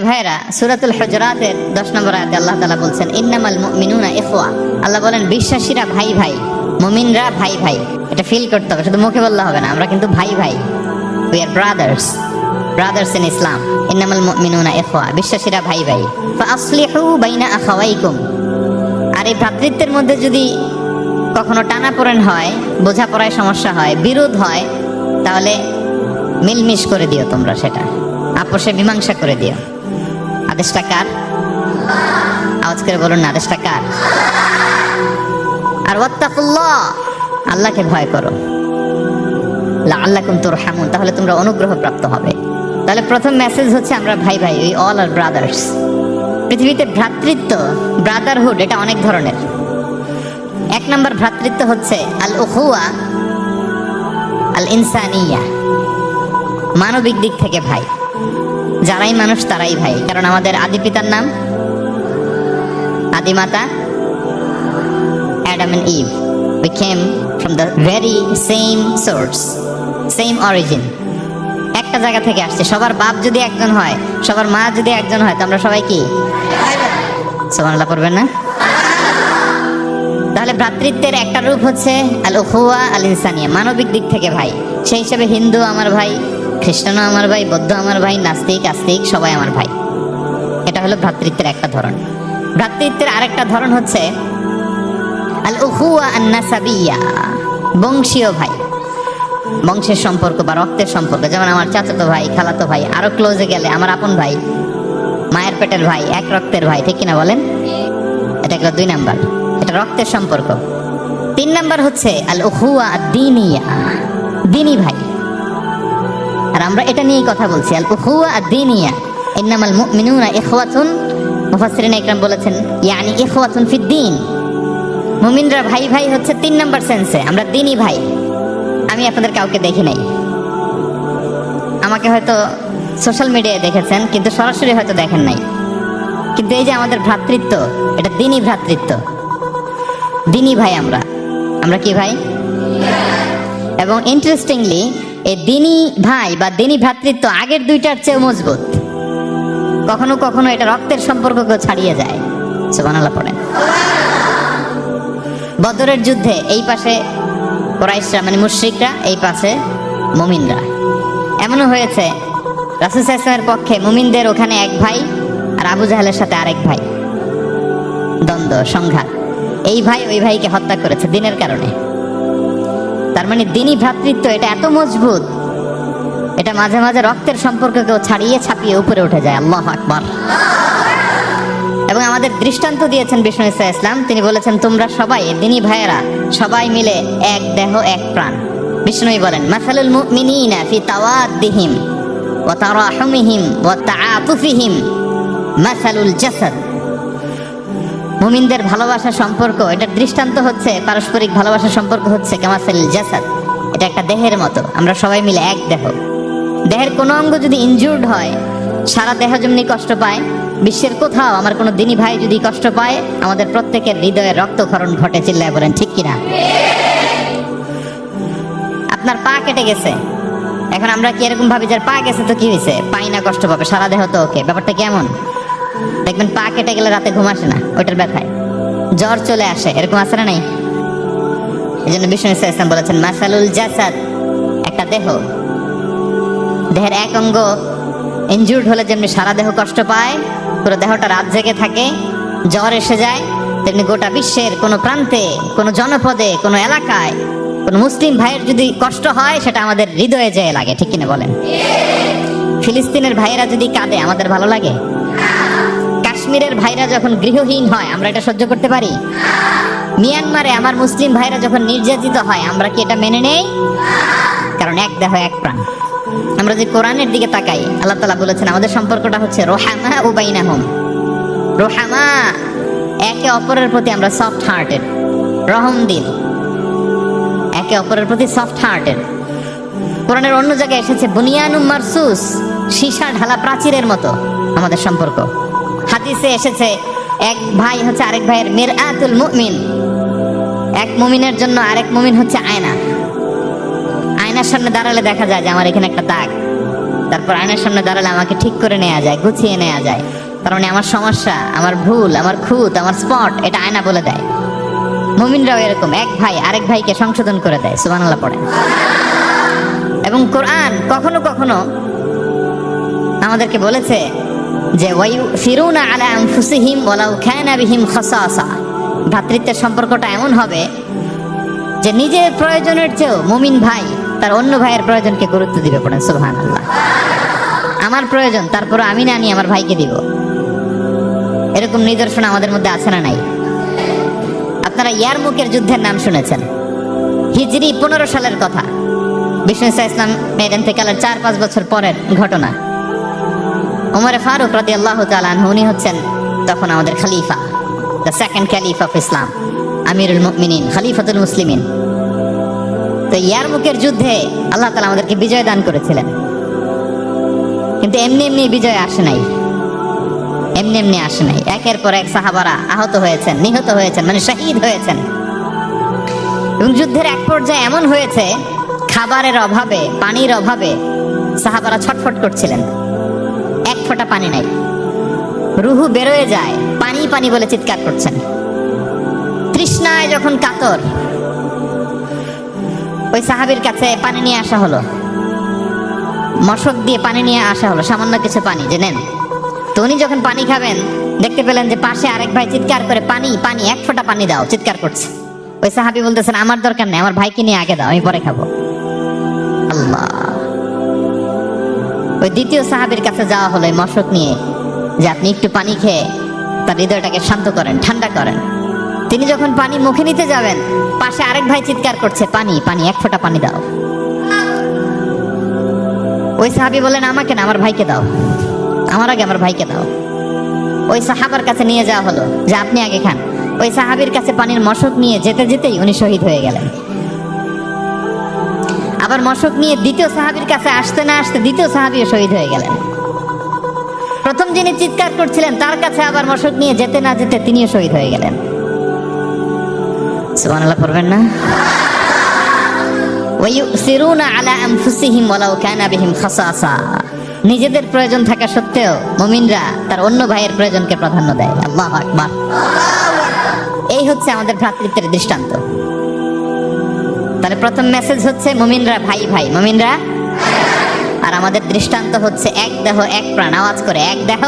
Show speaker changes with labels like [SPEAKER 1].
[SPEAKER 1] ভাইরা, সূরাতুল হুজুরাতের 10 নম্বর আয়াতে আল্লাহ তাআলা বলছেন ইন্নামাল মুমিনুনা ইখওয়া। আল্লাহ বলেন বিশ্বাসীরা ভাই ভাই, মুমিনরা ভাই ভাই। এটা ফিল করতে হবে, শুধু মুখে বললে হবে না। আমরা কিন্তু ভাই ভাই, উই আর ব্রাদার্স ইন ইসলাম। ইন্নামাল মুমিনুনা ইখওয়া, বিশ্বাসীরা ভাই ভাই। ফাআসলিহু বাইনা আখাওয়াইকুম। আর এই ভ্রাতৃত্বের মধ্যে যদি কখনো টানাপোড়েন হয়, বোঝাপড়ায় সমস্যা হয়, বিরোধ হয়, তাহলে মিলমিশ করে দিও তোমরা, সেটা আপোষে মীমাংসা করে দিও। আদেশটা কার? আওয়াজ করে বলুন না, আদেশটা কার? আর ওয়াত্তাকুল্লাহ, আল্লাহকে ভয় করো। লাআল্লাকুম তুরহামুন, তাহলে তোমরা অনুগ্রহ প্রাপ্ত হবে। তাহলে প্রথম মেসেজ হচ্ছে আমরা ভাই ভাই, উই অল আর ব্রাদার্স। পৃথিবীতে ভ্রাতৃত্ব, ব্রাদারহুড, এটা অনেক ধরনের। এক নম্বর ভ্রাতৃত্ব হচ্ছে আল উখুয়া আল ইনসানিয়া, মানবিক দিক থেকে ভাই। যারাই মানুষ তারাই ভাই, কারণ আমাদের আদি পিতার নাম, আদিমাতা Adam and Eve. We came from the very same source, same origin. একটা জায়গা থেকে আসছে। সবার বাপ যদি একজন হয়, সবার মা যদি একজন হয়, তো আমরা সবাই কি? সুবহানাল্লাহ পড়বেন না? তাহলে ভ্রাতৃত্বের একটা রূপ হচ্ছে আল উখুয়া আল ইনসানিয়া, মানবিক দিক থেকে ভাই। সেই হিসেবে হিন্দু আমার ভাই, খ্রিস্টানও আমার ভাই, বৌদ্ধ আমার ভাই, নাস্তিক আস্তিক সবাই আমার ভাই। এটা হলো ভ্রাতৃত্বের একটা ধরন। ভ্রাতৃত্বের আরেকটা ধরন হচ্ছে আল উখুয়া আন নাসাবিয়া, বংশীয় ভাই, বংশের সম্পর্ক বা রক্তের সম্পর্ক। যেমন আমার চাচাতো ভাই, খালাতো ভাই, আরো ক্লোজে গেলে আমার আপন ভাই, মায়ের পেটের ভাই, এক রক্তের ভাই, ঠিক কিনা বলেন? এটা গেল 2 নাম্বার, এটা রক্তের সম্পর্ক। 3 নাম্বার হচ্ছে আল উখুয়া আদ-দীনিয়া, দ্বীনি ভাই। আর আমরা এটা নিয়েই কথা বলছি, আল উখুয়া আদ-দীনিয়া। ইন্নামাল মুমিনুনা ইখওয়াতুন, মুফাসসিরিন ইকরাম বলেছেন ইয়ানি ইখওয়াতুন ফিদ-দীন। মুমিনরা ভাই ভাই হচ্ছে 3 নাম্বার সেন্সে, আমরা দ্বীনি ভাই। আমি আপনাদের কাউকে দেখি নাই, আমাকে হয়তো সোশ্যাল মিডিয়ায় দেখেছেন, কিন্তু সরাসরি হয়তো দেখেন নাই। কিন্তু এই যে আমাদের ভ্রাতৃত্ব, এটা দ্বীনি ভ্রাতৃত্ব, দ্বীনি ভাই। আমরা কি ভাই? এবং ইন্টারেস্টিংলি এই দ্বীনি ভাই বা দ্বীনি ভ্রাতৃত্ব আগের 2টার চেয়ে মজবুত। কখনো কখনো এটা রক্তের সম্পর্ককেও ছাড়িয়ে যায়। সুবহানাল্লাহ পড়েন। বদরের যুদ্ধে এই পাশে কুরাইশরা মানে মুশরিকরা, এই পাশে মুমিনরা। এমনও হয়েছে রাসূল সাল্লাল্লাহু আলাইহি ওয়াসাল্লামের পক্ষে মুমিনদের ওখানে এক ভাই, আর আবু জাহেলের সাথে আরেক ভাই, দ্বন্দ্ব সংঘাত। এই ভাই ওই ভাইকে হত্যা করেছে দ্বীনের কারণে। তার মানে দ্বীনি ভ্রাতৃত্ব এটা এত মজবুত, এটা মাঝে মাঝে রক্তের সম্পর্ককেও ছাড়িয়ে ছাপিয়ে উপরে উঠে যায়। আল্লাহু আকবার। এবং আমাদের দৃষ্টান্ত দিয়েছেন বিষ্ণু ঈসা ইসলাম। তিনি বলেছেন তোমরা সবাই দ্বীনি ভাইয়েরা, সবাই মিলে এক দেহ এক প্রাণ। বিষ্ণুই বলেন মাসালুল মুমিনিনা ফি তাওয়াদ্দিহিম ওয়া তারাহুমিহিম ওয়া তাআতুফিহিম মাসালুল জাসাদ। মুমিনদের ভালোবাসা সম্পর্ক, এটার দৃষ্টান্ত হচ্ছে পারস্পরিক ভালোবাসা সম্পর্ক হচ্ছে কামাসালিল জাসাদ, এটা একটা দেহের মতো। আমরা সবাই মিলে এক দেহ। দেহের কোনো অঙ্গ যদি ইনজুর্ড হয়, সারা দেহ যেমনি কষ্ট পায়, বিশ্বের কোথাও আমার কোনো দ্বীনি ভাই যদি কষ্ট পায়, আমাদের প্রত্যেকের হৃদয়ে রক্তক্ষরণ ঘটে। চিল্লায় বলেন ঠিক কিনা? আপনার পা কেটে গেছে, এখন আমরা কি এরকম ভাবি যার পা গেছে তো কি হয়েছে, পাই না, কষ্ট পাবে, সারা দেহ তো ওকে। ব্যাপারটা কেমন? দেখবেন পা কেটে গেলে রাতে ঘুম আসে না, ওইটার ব্যথায় জ্বর চলে আসে, এরকম আছে না নাই? এই জন্য বিষ্ণু ঈসা ইসলাম বলেছেন মাসালুল জাসাদ, একটা দেহ, দেহের এক অঙ্গ ইনজুর্ড হলে যেমনি সারা দেহ কষ্ট পায়, পুরো দেহটা রাত জেগে থাকে, জ্বর এসে যায়, তেমনি গোটা বিশ্বের কোনো প্রান্তে, কোনো জনপদে, কোনো এলাকায় কোনো মুসলিম ভাইয়ের যদি কষ্ট হয়, সেটা আমাদের হৃদয়ে যেয়ে লাগে। ঠিক কিনা বলেন? ফিলিস্তিনের ভাইয়েরা যদি কাঁদে, আমাদের ভালো লাগে? কাশ্মীরের ভাইরা যখন গৃহহীন হয়, আমরা এটা সহ্য করতে পারি? মিয়ানমারে আমার মুসলিম ভাইরা যখন নির্যাতিত হয়, আমরা কি এটা মেনে নেই? কারণ এক দেহ এক প্রাণ। আমরা যে কোরআনের দিকে তাকাই, আল্লাহ তাআলা বলেছেন আমাদের সম্পর্কটা হচ্ছে রোহামা ও বাইনাহুম। রোহামা, একে অপরের প্রতি আমরা সফট হার্টেড, রহম দিল, একে অপরের প্রতি সফট হার্টেড। কোরআনের অন্য জায়গায় এসেছে বুনিয়ানুম মারসুস, সীসা ঢালা প্রাচীরের মতো আমাদের সম্পর্ক। হাদিসে এসেছে এক ভাই হচ্ছে আরেক ভাইয়ের মিরআতুল মুমিন, এক মুমিনের জন্য আরেক মুমিন হচ্ছে আয়না। আয়নার সামনে দাঁড়ালে দেখা যায় যে আমার এখানে একটা দাগ, তারপর আয়নার সামনে দাঁড়ালে আমাকে ঠিক করে নেওয়া যায়, গুছিয়ে নেওয়া যায়। তার মানে আমার সমস্যা, আমার ভুল, আমার খুঁত, আমার স্পট, এটা আয়না বলে দেয়। মুমিনরাও এরকম, এক ভাই আরেক ভাইকে সংশোধন করে দেয়। সুবহানাল্লাহ পড়েন। এবং কোরআন কখনো কখনো আমাদেরকে বলেছে যে ওয়ায়ুসিরুনা আলা আনফুসিহিম ওয়ালাউ কানা বিহিম খাসাসা, ভ্রাতৃত্বের সম্পর্কটা এমন হবে যে নিজের প্রয়োজনের চেয়েও মুমিন ভাই তার অন্য ভাইয়ের প্রয়োজনকে গুরুত্ব দিবে। পড়েন সুবহানাল্লাহ। আমার প্রয়োজন, তারপর আমি না নিয়ে আমার ভাইকে দিব। এরকম নিদর্শন আমাদের মধ্যে আছে না নাই? আপনারা ইয়ারমুকের যুদ্ধের নাম শুনেছেন, হিজরি 15 সালের কথা। বিষ্ণু ইসলাম ইন্তেকালের 4-5 বছর পরের ঘটনা। ওমর ফারুক রাদিয়াল্লাহু তাআলা আনহু, উনি হচ্ছেন তখন আমাদের খলিফা, the second caliph of Islam, আমিরুল মুমিনিন, খলিফাতুল মুসলিমিন। তো ইয়ারমুকের যুদ্ধে আল্লাহ তাআলা আমাদেরকে বিজয় দান করেছিলেন। কিন্তু এমনি এমনি বিজয় আসে নাই, এমনি এমনি আসে নাই। একের পর এক সাহাবারা আহত হয়েছেন, নিহত হয়েছেন, মানে শহীদ হয়েছেন। এবং যুদ্ধের এক পর্যায়ে এমন হয়েছে, খাবারের অভাবে, পানির অভাবে সাহাবারা ছটফট করছিলেন। এক ফোঁটা পানি নাই, রুহু বেরোয় যায়, পানি পানি বলে চিৎকার করছেন। তৃষ্ণায় যখন কাতর, ওই সাহাবীর কাছে পানি নিয়ে আসা হলো, মশক দিয়ে পানি নিয়ে আসা হলো, সামান্য কিছু পানি যে নেন। তো উনি যখন পানি খাবেন, দেখতে পেলেন যে পাশে আরেক ভাই চিৎকার করে পানি পানি, এক ফোঁটা পানি দাও, চিৎকার করছে। ওই সাহাবী বলতেছেন আমার দরকার নেই, আমার ভাইকে নিয়ে আগে দাও, আমি পরে খাবো। আল্লাহ। ওই দ্বিতীয় সাহাবীর কাছে যাওয়া হলো এই মশক নিয়ে, যে আপনি একটু পানি খেয়ে তার হৃদয়টাকে শান্ত করেন, ঠান্ডা করেন। তিনি যখন পানি মুখে নিতে যাবেন, পাশে আরেক ভাই চিৎকার করছে পানি পানি, এক ফোঁটা পানি দাও। ওই সাহাবী বলেন আমাকে না, আমার ভাইকে দাও, আমার আগে আমার ভাইকে দাও। ওই সাহাবার কাছে নিয়ে যাওয়া হলো যে আপনি আগে খান। ওই সাহাবীর কাছে পানির মশক নিয়ে যেতে যেতেই উনি শহীদ হয়ে গেলেন। আবার মশক নিয়ে দ্বিতীয় সাহাবীর কাছে আসতে না আসতে দ্বিতীয় সাহাবীও শহীদ হয়ে গেলেন। প্রথম যিনি চিৎকার করছিলেন তার কাছে আবার মশক নিয়ে যেতে না যেতে তিনিও শহীদ হয়ে গেলেন। সুবহানাল্লাহ পড়বেন না? ওয়ায়ুসিরুনা আলা আনফুসিহিম ওয়ালাউ কানা বিহিম খাসাসা, নিজেদের প্রয়োজন থাকা সত্ত্বেও মুমিনরা তার অন্য ভাইয়ের প্রয়োজনকে প্রাধান্য দেয়। আল্লাহু আকবার। এই হচ্ছে আমাদের ভ্রাতৃত্বের দৃষ্টান্ত। তাহলে প্রথম মেসেজ হচ্ছে মুমিনরা ভাই ভাই, মুমিনরা। আর আমাদের দৃষ্টান্ত হচ্ছে এক দেহ এক প্রাণ, আওয়াজ করে এক দেহ